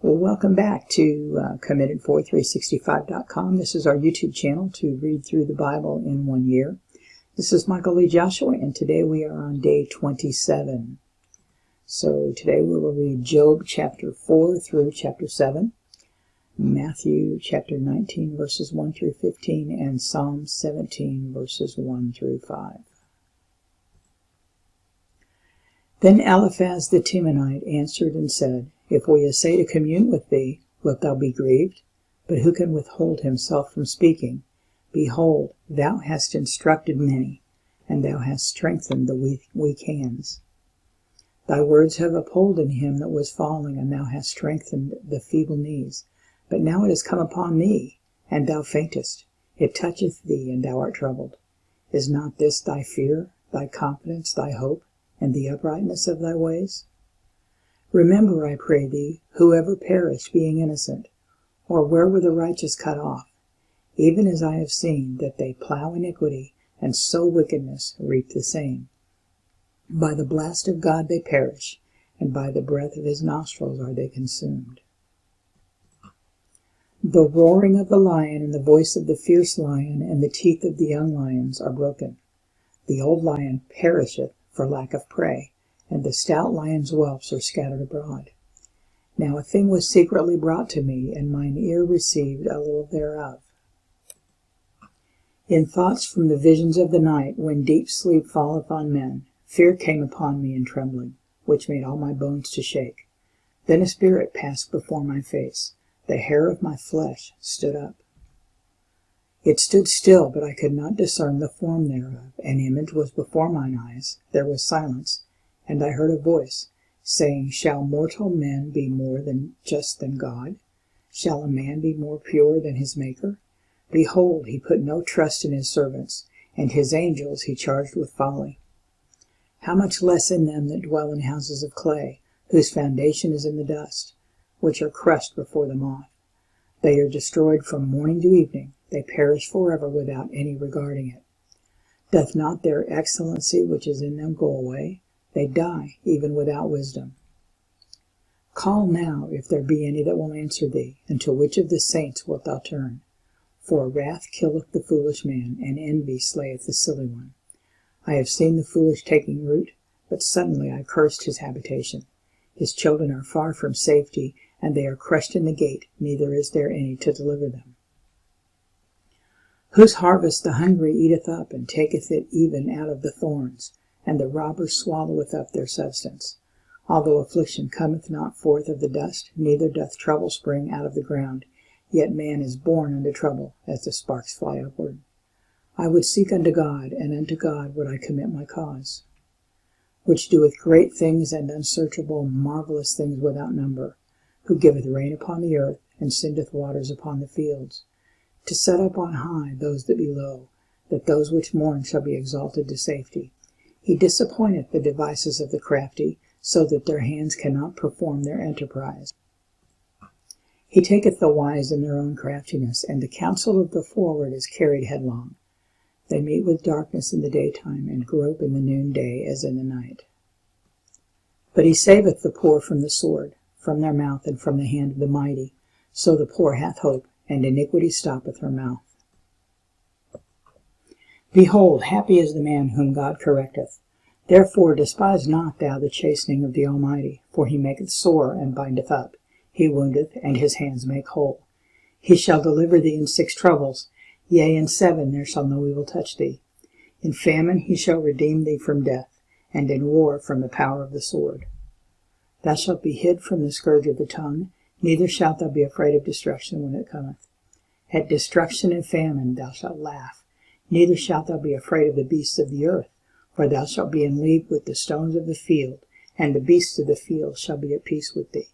Well, welcome back to CommittedFor365.com. This is our YouTube channel to read through the Bible in 1 year. This is Michael Lee Joshua, and today we are on day 27. So today we will read Job chapter 4 through chapter 7, Matthew chapter 19 verses 1 through 15, and Psalm 17 verses 1 through 5. Then Eliphaz the Temanite answered and said, If we essay to commune with thee, wilt thou be grieved? But who can withhold himself from speaking? Behold, thou hast instructed many, and thou hast strengthened the weak hands. Thy words have upholden him that was falling, and thou hast strengthened the feeble knees. But now it is come upon thee, and thou faintest. It toucheth thee, and thou art troubled. Is not this thy fear, thy confidence, thy hope, and the uprightness of thy ways? Remember, I pray thee, whoever perished being innocent, or where were the righteous cut off? Even as I have seen that they plow iniquity, and sow wickedness, reap the same. By the blast of God they perish, and by the breath of his nostrils are they consumed. The roaring of the lion, and the voice of the fierce lion, and the teeth of the young lions are broken. The old lion perisheth for lack of prey, and the stout lion's whelps are scattered abroad. Now a thing was secretly brought to me, and mine ear received a little thereof. In thoughts from the visions of the night, when deep sleep falleth on men, fear came upon me in trembling, which made all my bones to shake. Then a spirit passed before my face, the hair of my flesh stood up. It stood still, but I could not discern the form thereof. An image was before mine eyes, there was silence, and I heard a voice, saying, Shall mortal men be more just than God? Shall a man be more pure than his Maker? Behold, he put no trust in his servants, and his angels he charged with folly. How much less in them that dwell in houses of clay, whose foundation is in the dust, which are crushed before the moth. They are destroyed from morning to evening, they perish forever without any regarding it. Doth not their excellency which is in them go away? They die, even without wisdom. Call now, if there be any that will answer thee, and to which of the saints wilt thou turn? For wrath killeth the foolish man, and envy slayeth the silly one. I have seen the foolish taking root, but suddenly I cursed his habitation. His children are far from safety, and they are crushed in the gate, neither is there any to deliver them. Whose harvest the hungry eateth up, and taketh it even out of the thorns, and the robber swalloweth up their substance. Although affliction cometh not forth of the dust, neither doth trouble spring out of the ground, yet man is born unto trouble, as the sparks fly upward. I would seek unto God, and unto God would I commit my cause, which doeth great things and unsearchable, marvelous things without number, who giveth rain upon the earth, and sendeth waters upon the fields, to set up on high those that be low, that those which mourn shall be exalted to safety. He disappointeth the devices of the crafty, so that their hands cannot perform their enterprise. He taketh the wise in their own craftiness, and the counsel of the forward is carried headlong. They meet with darkness in the daytime, and grope in the noonday as in the night. But he saveth the poor from the sword, from their mouth, and from the hand of the mighty. So the poor hath hope, and iniquity stoppeth her mouth. Behold, happy is the man whom God correcteth. Therefore despise not thou the chastening of the Almighty, for he maketh sore and bindeth up. He woundeth, and his hands make whole. He shall deliver thee in 6 troubles, yea, in 7 there shall no evil touch thee. In famine he shall redeem thee from death, and in war from the power of the sword. Thou shalt be hid from the scourge of the tongue, neither shalt thou be afraid of destruction when it cometh. At destruction and famine thou shalt laugh, neither shalt thou be afraid of the beasts of the earth, for thou shalt be in league with the stones of the field, and the beasts of the field shall be at peace with thee.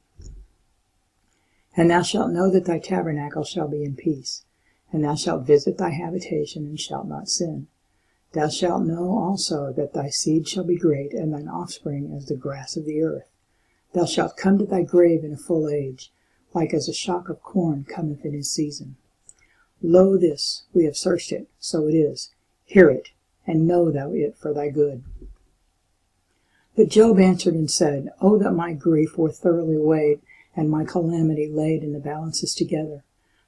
And thou shalt know that thy tabernacle shall be in peace, and thou shalt visit thy habitation, and shalt not sin. Thou shalt know also that thy seed shall be great, and thine offspring as the grass of the earth. Thou shalt come to thy grave in a full age, like as a shock of corn cometh in his season. Lo this, we have searched it, so it is. Hear it, and know thou it for thy good. But Job answered and said, O that my grief were thoroughly weighed, and my calamity laid in the balances together.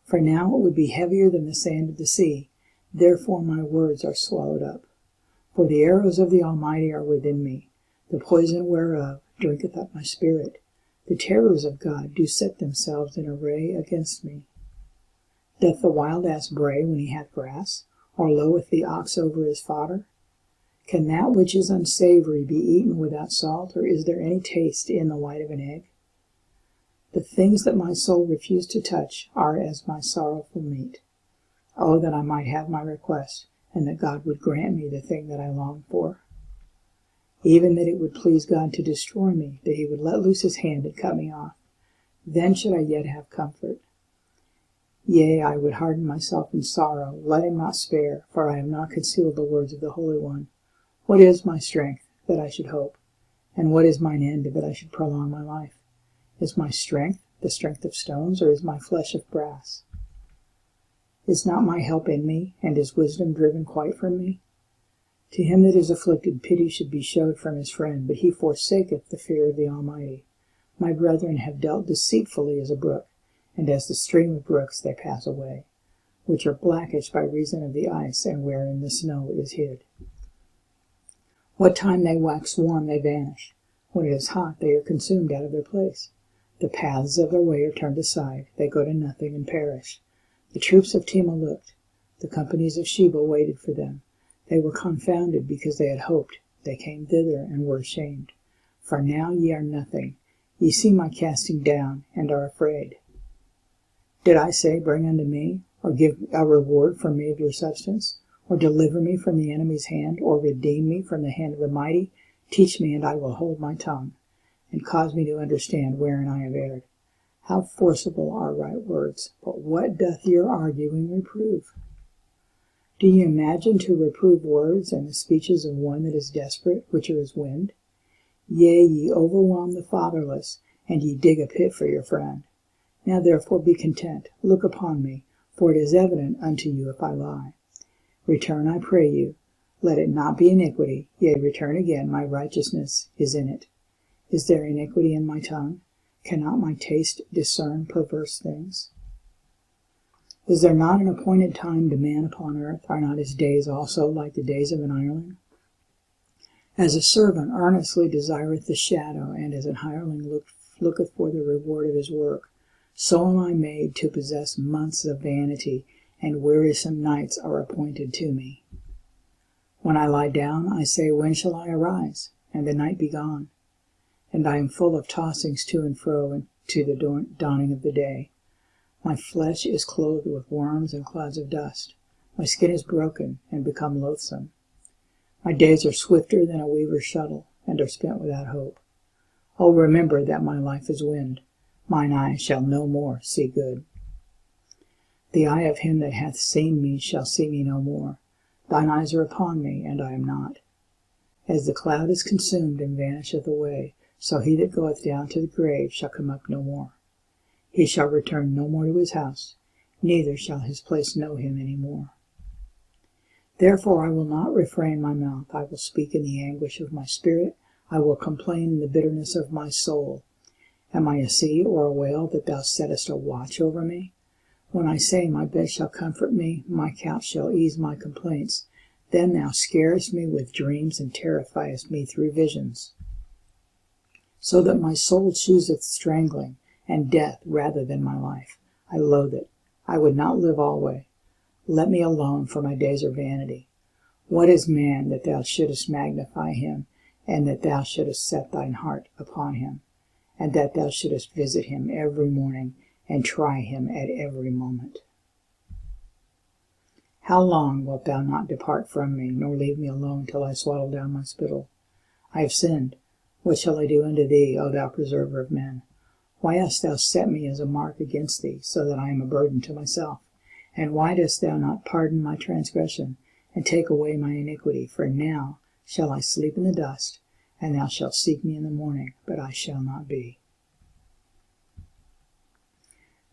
For now it would be heavier than the sand of the sea, therefore my words are swallowed up. For the arrows of the Almighty are within me, the poison whereof drinketh up my spirit. The terrors of God do set themselves in array against me. Doth the wild ass bray when he hath grass, or loweth the ox over his fodder? Can that which is unsavory be eaten without salt, or is there any taste in the white of an egg? The things that my soul refused to touch are as my sorrowful meat. Oh, that I might have my request, and that God would grant me the thing that I long for. Even that it would please God to destroy me, that he would let loose his hand and cut me off. Then should I yet have comfort. Yea, I would harden myself in sorrow, let him not spare, for I have not concealed the words of the Holy One. What is my strength, that I should hope? And what is mine end, that I should prolong my life? Is my strength the strength of stones, or is my flesh of brass? Is not my help in me, and is wisdom driven quite from me? To him that is afflicted pity should be showed from his friend, but he forsaketh the fear of the Almighty. My brethren have dealt deceitfully as a brook, and as the stream of brooks they pass away, which are blackish by reason of the ice, and wherein the snow is hid. What time they wax warm they vanish. When it is hot they are consumed out of their place. The paths of their way are turned aside, they go to nothing and perish. The troops of Tema looked, the companies of Sheba waited for them. They were confounded because they had hoped, they came thither and were ashamed. For now ye are nothing, ye see my casting down, and are afraid. Did I say, bring unto me, or give a reward for me of your substance? Or deliver me from the enemy's hand, or redeem me from the hand of the mighty? Teach me, and I will hold my tongue, and cause me to understand wherein I have erred. How forcible are right words, but what doth your arguing reprove? Do ye imagine to reprove words and the speeches of one that is desperate, which are as wind? Yea, ye overwhelm the fatherless, and ye dig a pit for your friend. Now therefore be content, look upon me, for it is evident unto you if I lie. Return, I pray you, let it not be iniquity, yea, return again, my righteousness is in it. Is there iniquity in my tongue? Cannot my taste discern perverse things? Is there not an appointed time to man upon earth? Are not his days also like the days of an hireling? As a servant earnestly desireth the shadow, and as an hireling looketh for the reward of his work, so am I made to possess months of vanity, and wearisome nights are appointed to me. When I lie down, I say, when shall I arise? And the night be gone. And I am full of tossings to and fro, and to the dawning of the day. My flesh is clothed with worms and clouds of dust. My skin is broken and become loathsome. My days are swifter than a weaver's shuttle, and are spent without hope. Oh, remember that my life is wind. Mine eye shall no more see good. The eye of him that hath seen me shall see me no more. Thine eyes are upon me, and I am not. As the cloud is consumed and vanisheth away, so he that goeth down to the grave shall come up no more. He shall return no more to his house, neither shall his place know him any more. Therefore I will not refrain my mouth, I will speak in the anguish of my spirit, I will complain in the bitterness of my soul. Am I a sea or a whale that thou settest a watch over me? When I say, my bed shall comfort me, my couch shall ease my complaints, then thou scarest me with dreams and terrifiest me through visions. So that my soul chooseth strangling, and death rather than my life. I loathe it. I would not live alway. Let me alone, for my days are vanity. What is man that thou shouldest magnify him, and that thou shouldest set thine heart upon him, and that thou shouldest visit him every morning, and try him at every moment? How long wilt thou not depart from me, nor leave me alone till I swallow down my spittle? I have sinned. What shall I do unto thee, O thou preserver of men? Why hast thou set me as a mark against thee, so that I am a burden to myself? And why dost thou not pardon my transgression, and take away my iniquity? For now shall I sleep in the dust, and thou shalt seek me in the morning, but I shall not be.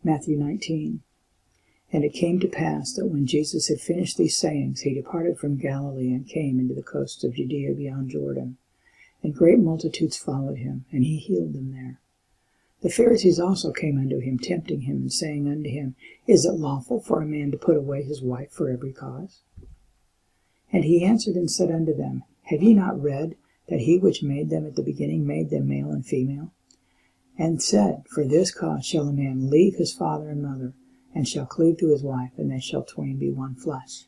Matthew 19. And it came to pass that when Jesus had finished these sayings, he departed from Galilee, and came into the coasts of Judea beyond Jordan. And great multitudes followed him, and he healed them there. The Pharisees also came unto him, tempting him, and saying unto him, Is it lawful for a man to put away his wife for every cause? And he answered and said unto them, Have ye not read that he which made them at the beginning made them male and female? And said, For this cause shall a man leave his father and mother, and shall cleave to his wife, and they shall twain be one flesh.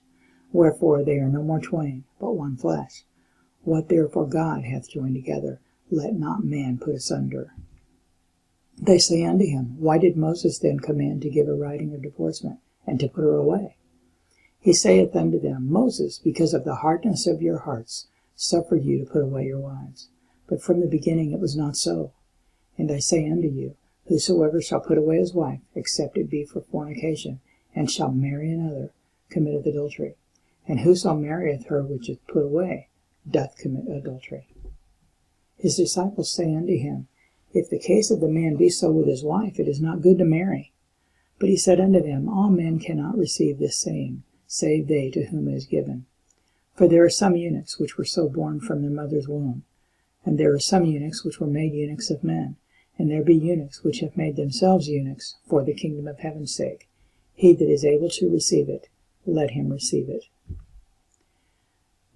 Wherefore they are no more twain, but one flesh. What therefore God hath joined together, let not man put asunder. They say unto him, Why did Moses then command to give a writing of divorcement, and to put her away? He saith unto them, Moses, because of the hardness of your hearts, suffered you to put away your wives. But from the beginning it was not so. And I say unto you, Whosoever shall put away his wife, except it be for fornication, and shall marry another, committeth adultery. And whoso marrieth her which is put away, doth commit adultery. His disciples say unto him, If the case of the man be so with his wife, it is not good to marry. But he said unto them, All men cannot receive this saying, save they to whom it is given. For there are some eunuchs which were so born from their mother's womb, and there are some eunuchs which were made eunuchs of men, and there be eunuchs which have made themselves eunuchs for the kingdom of heaven's sake. He that is able to receive it, let him receive it.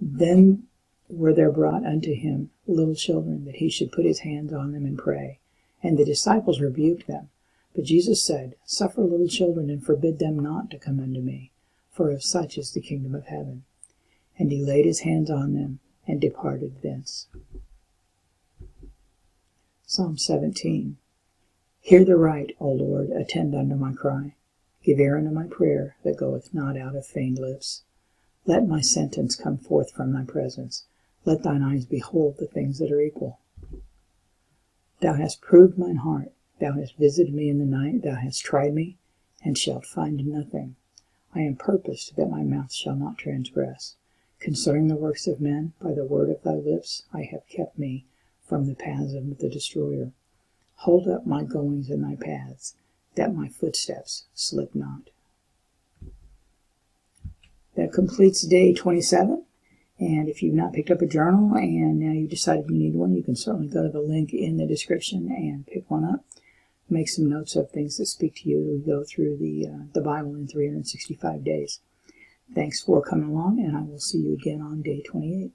Then were there brought unto him little children, that he should put his hands on them and pray. And the disciples rebuked them. But Jesus said, Suffer little children, and forbid them not to come unto me, for of such is the kingdom of heaven. And he laid his hands on them, and departed thence. Psalm 17. Hear the right, O Lord, attend unto my cry. Give ear unto my prayer, that goeth not out of feigned lips. Let my sentence come forth from thy presence. Let thine eyes behold the things that are equal. Thou hast proved mine heart. Thou hast visited me in the night. Thou hast tried me, and shalt find nothing. I am purposed that my mouth shall not transgress. Concerning the works of men, by the word of thy lips, I have kept me from the paths of the destroyer. Hold up my goings in thy paths, that my footsteps slip not. That completes day 27. And if you've not picked up a journal and now you've decided you need one, you can certainly go to the link in the description and pick one up. Make some notes of things that speak to you as we go through the Bible in 365 days. Thanks for coming along, and I will see you again on day 28.